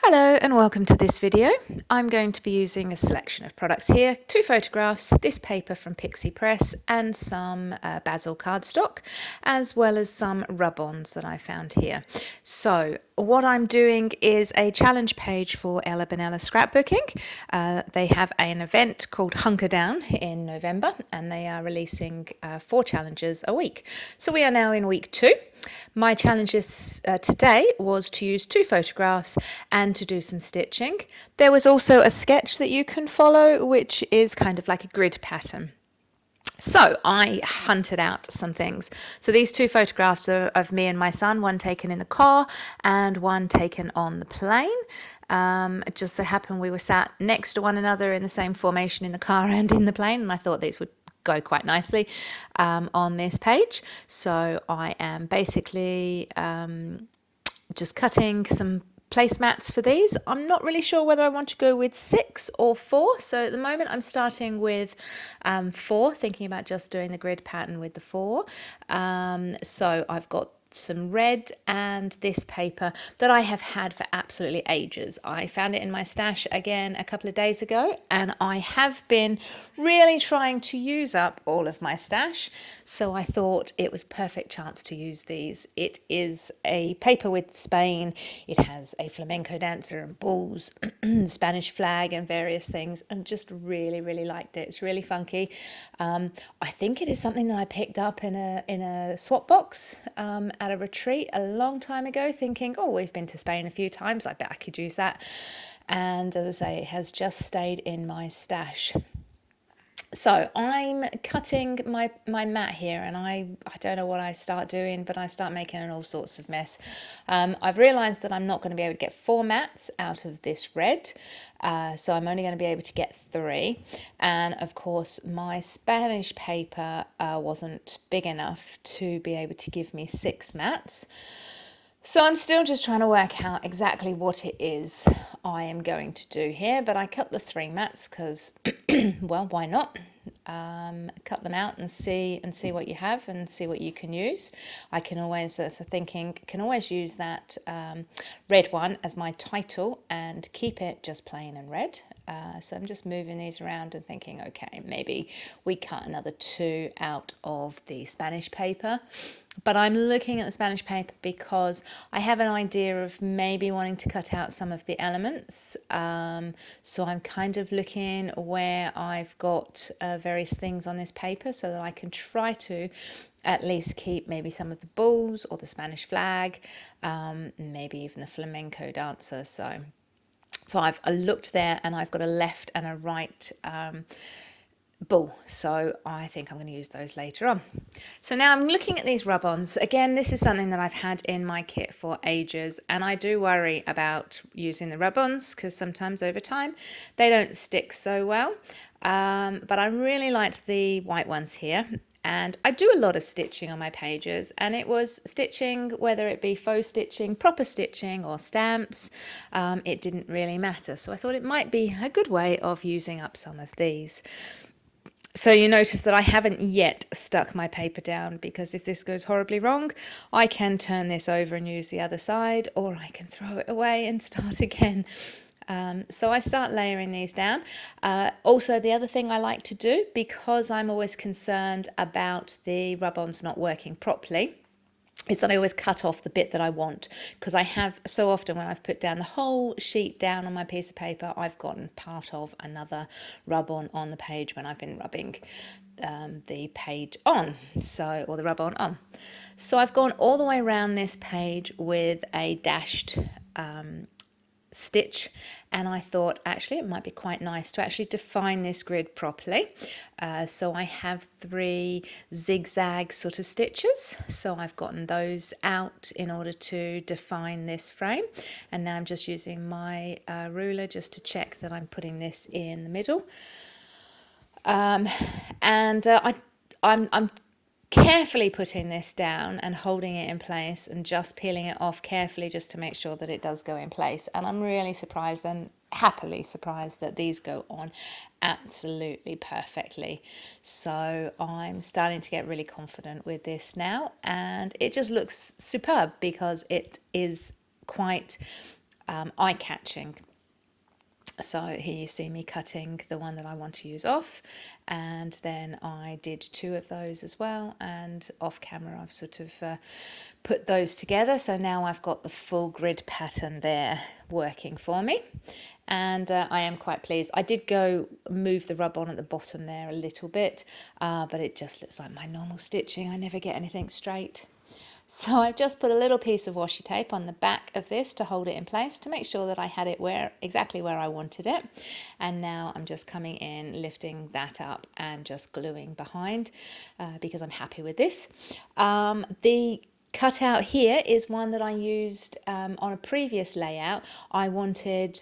Hello and welcome to this video. I'm going to be using a selection of products here, 2 photographs, this paper from Pixie Press and some basil cardstock, as well as some rub-ons that I found here. So what I'm doing is a challenge page for Bonella-Scrapbooking. They have an event called HunkerDown in November and they are releasing 4 challenges a week. So we are now in week 2. My challenges today was to use 2 photographs and to do some stitching. There was also a sketch that you can follow, which is kind of like a grid pattern. So I hunted out some things. So these 2 photographs are of me and my son, one taken in the car and one taken on the plane. It just so happened we were sat next to one another in the same formation in the car and in the plane, and I thought these would go quite nicely on this page. So I am basically just cutting some placemats for these. I'm not really sure whether I want to go with 6 or 4. So at the moment I'm starting with 4, thinking about just doing the grid pattern with the 4. So I've got some red and this paper that I have had for absolutely ages. I found it in my stash again a couple of days ago and I have been really trying to use up all of my stash, so I thought it was a perfect chance to use these. It is a paper with Spain. It has a flamenco dancer and bulls, Spanish flag and various things, and just really liked it. It's really funky. I think it is something that I picked up in a swap box at a retreat a long time ago, thinking, oh, we've been to Spain a few times, I bet I could use that. And as I say, it has just stayed in my stash. So I'm cutting my mat here, and I don't know what I start doing, but I start making an all sorts of mess. I've realised that I'm not going to be able to get 4 mats out of this red, so I'm only going to be able to get 3. And of course my Spanish paper wasn't big enough to be able to give me 6 mats. So I'm still just trying to work out exactly what it is I am going to do here, but I cut the 3 mats because, well, why not? Cut them out and see what you have and see what you can use. I can always, can always use that red one as my title and keep it just plain and red. So I'm just moving these around and thinking, okay, maybe we cut another 2 out of the Spanish paper. But I'm looking at the Spanish paper because I have an idea of maybe wanting to cut out some of the elements. So I'm kind of looking where I've got various things on this paper so that I can try to at least keep maybe some of the bulls or the Spanish flag, maybe even the flamenco dancer. So I've looked there and I've got a left and a right bull, so I think I'm going to use those later on. So now I'm looking at these rub-ons. Again, this is something that I've had in my kit for ages, and I do worry about using the rub-ons because sometimes over time they don't stick so well. But I really liked the white ones here. And I do a lot of stitching on my pages, and it was stitching, whether it be faux stitching, proper stitching or stamps, it didn't really matter. So I thought it might be a good way of using up some of these. So you notice that I haven't yet stuck my paper down, because if this goes horribly wrong, I can turn this over and use the other side, or I can throw it away and start again. So I start layering these down. Also, the other thing I like to do, because I'm always concerned about the rub-ons not working properly, is that I always cut off the bit that I want, because I have so often when I've put down the whole sheet down on my piece of paper, I've gotten part of another rub-on the page when I've been rubbing the page on, or the rub-on on. So I've gone all the way around this page with a dashed stitch, and I thought actually it might be quite nice to actually define this grid properly. So I have 3 zigzag sort of stitches, so I've gotten those out in order to define this frame, and now I'm just using my ruler just to check that I'm putting this in the middle. I'm carefully putting this down and holding it in place and just peeling it off carefully just to make sure that it does go in place. And I'm really surprised and happily surprised that these go on absolutely perfectly. So I'm starting to get really confident with this now, and it just looks superb because it is quite eye-catching. So here you see me cutting the one that I want to use off, and then I did 2 of those as well, and off camera I've sort of put those together, so now I've got the full grid pattern there working for me, and I am quite pleased. I did go move the rub on at the bottom there a little bit, but it just looks like my normal stitching. I never get anything straight. So I've just put a little piece of washi tape on the back of this to hold it in place to make sure that I had it exactly where I wanted it. And now I'm just coming in, lifting that up and just gluing behind because I'm happy with this. The cutout here is one that I used on a previous layout. I wanted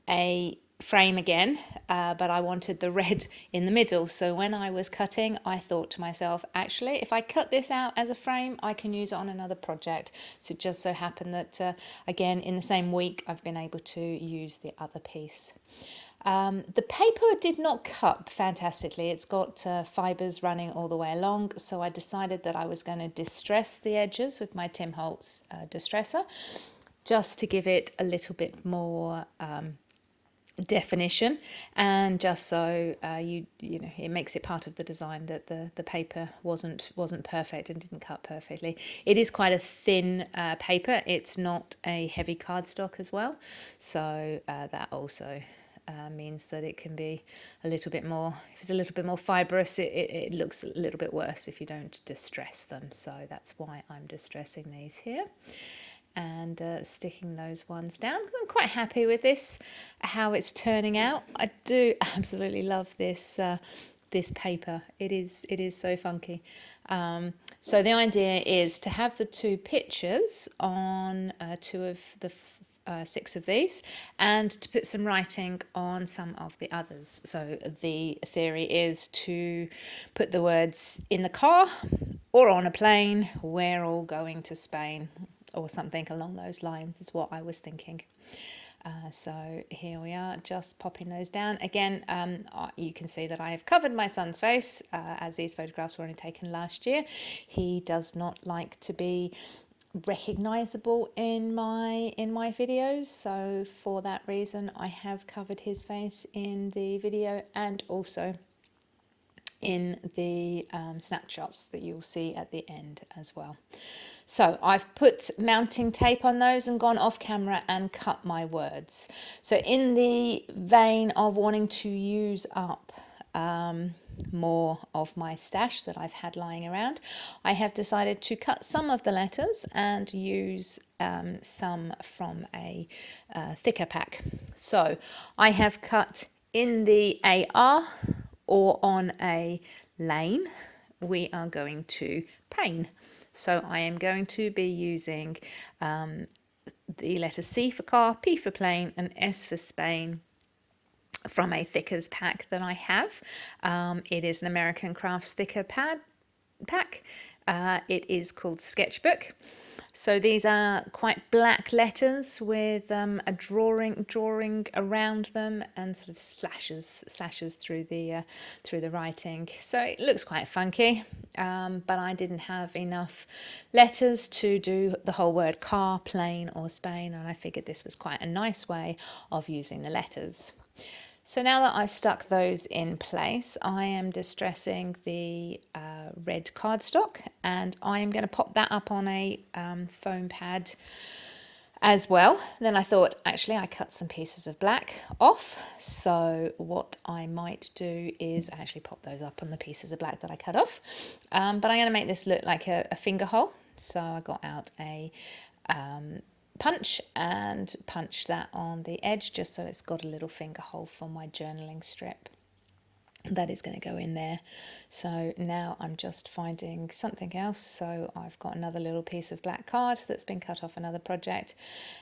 a frame again, but I wanted the red in the middle. So when I was cutting, I thought to myself, actually, if I cut this out as a frame, I can use it on another project. So it just so happened that, again, in the same week, I've been able to use the other piece. The paper did not cut fantastically. It's got fibres running all the way along, so I decided that I was going to distress the edges with my Tim Holtz distresser, just to give it a little bit more definition, and just so you know, it makes it part of the design that the paper wasn't perfect and didn't cut perfectly. It is quite a thin paper. It's not a heavy cardstock as well, so that also means that it can be a little bit more, if it's a little bit more fibrous, it looks a little bit worse if you don't distress them. So that's why I'm distressing these here and sticking those ones down. I'm quite happy with this, how it's turning out. I do absolutely love this this paper. It is so funky. So the idea is to have the 2 pictures on 2 of the 6 of these, and to put some writing on some of the others. So the theory is to put the words in the car or on a plane, we're all going to Spain, or something along those lines is what I was thinking. So here we are, just popping those down. Again, you can see that I have covered my son's face, as these photographs were only taken last year. He does not like to be recognizable in my videos, so for that reason I have covered his face in the video and also in the snapshots that you'll see at the end as well. So I've put mounting tape on those and gone off camera and cut my words. So in the vein of wanting to use up more of my stash that I've had lying around, I have decided to cut some of the letters and use some from a thicker pack. So I have cut in the AR, or on a lane, we are going to pain. So I am going to be using the letter C for car, P for plane, and S for Spain from a thickers pack that I have. It is an American Crafts thicker pack. It is called Sketchbook. So these are quite black letters with a drawing around them, and sort of slashes through the writing. So it looks quite funky, but I didn't have enough letters to do the whole word car, plane, or Spain, and I figured this was quite a nice way of using the letters. So now that I've stuck those in place, I am distressing the red cardstock, and I am going to pop that up on a foam pad as well. Then I thought, actually, I cut some pieces of black off, so what I might do is actually pop those up on the pieces of black that I cut off. But I'm going to make this look like a finger hole, so I got out a punch and punched that on the edge just so it's got a little finger hole for my journaling strip that is going to go in there. So now I'm just finding something else. So I've got another little piece of black card that's been cut off another project,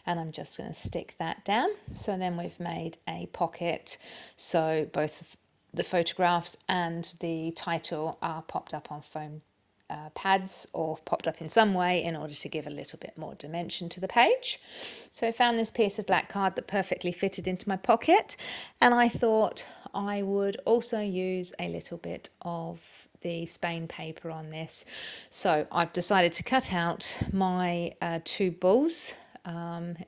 and I'm just going to stick that down. So then we've made a pocket, so both the photographs and the title are popped up on foam pads, or popped up in some way in order to give a little bit more dimension to the page. So I found this piece of black card that perfectly fitted into my pocket, and I thought I would also use a little bit of the Spain paper on this. So I've decided to cut out my 2 balls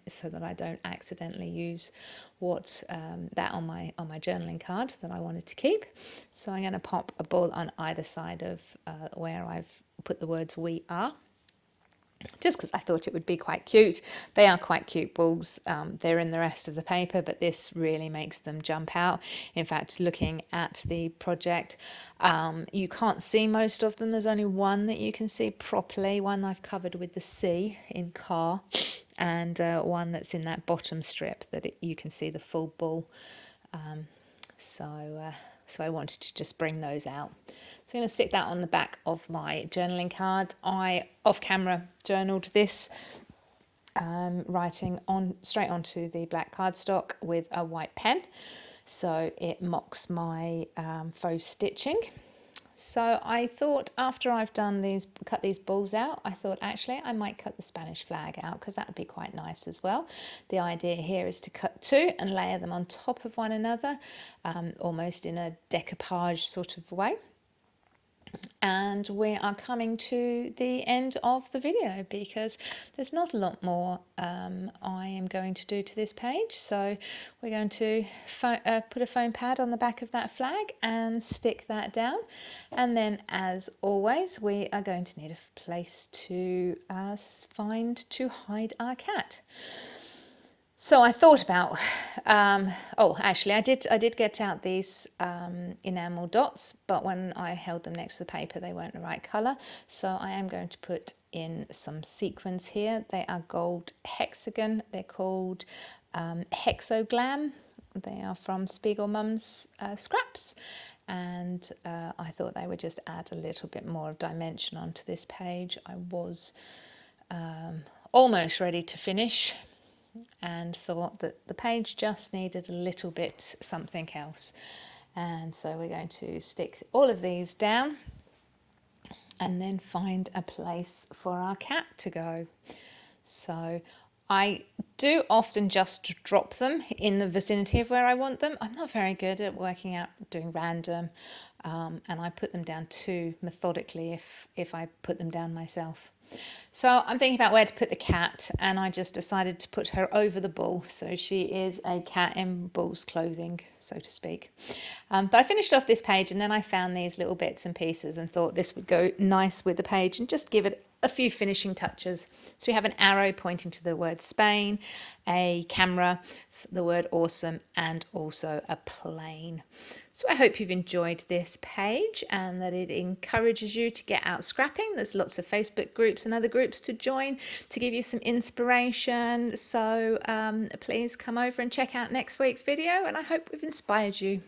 so that I don't accidentally use that on my journaling card that I wanted to keep. So I'm going to pop a ball on either side of where I've put the words "we are," just because I thought it would be quite cute. They are quite cute balls. They're in the rest of the paper, but this really makes them jump out. In fact, looking at the project, you can't see most of them. There's only one that you can see properly, one I've covered with the C in car, and one that's in that bottom strip that you can see the full ball. So I wanted to just bring those out. So I'm going to stick that on the back of my journaling card. I off camera journaled this, writing on straight onto the black cardstock with a white pen, so it mocks my faux stitching. So I thought after I've done these, cut these balls out, I thought actually I might cut the Spanish flag out because that would be quite nice as well. The idea here is to cut two and layer them on top of one another, almost in a decoupage sort of way. And we are coming to the end of the video because there's not a lot more I am going to do to this page. So we're going to put a foam pad on the back of that flag and stick that down. And then, as always, we are going to need a place to find to hide our cat. So I thought about, oh, actually, I did get out these enamel dots, but when I held them next to the paper, they weren't the right colour. So I am going to put in some sequins here. They are gold hexagon. They're called Hexoglam. They are from Spiegel Mum's scraps. And I thought they would just add a little bit more dimension onto this page. I was almost ready to finish and thought that the page just needed a little bit something else. And so we're going to stick all of these down and then find a place for our cat to go. So I do often just drop them in the vicinity of where I want them. I'm not very good at working out doing random, and I put them down too methodically if I put them down myself. So I'm thinking about where to put the cat, and I just decided to put her over the bull. So she is a cat in bull's clothing, so to speak. But I finished off this page, and then I found these little bits and pieces and thought this would go nice with the page and just give it a few finishing touches. So we have an arrow pointing to the word Spain, a camera, the word awesome, and also a plane. So I hope you've enjoyed this page and that it encourages you to get out scrapping. There's lots of Facebook groups and other groups to join to give you some inspiration. So please come over and check out next week's video, and I hope we've inspired you.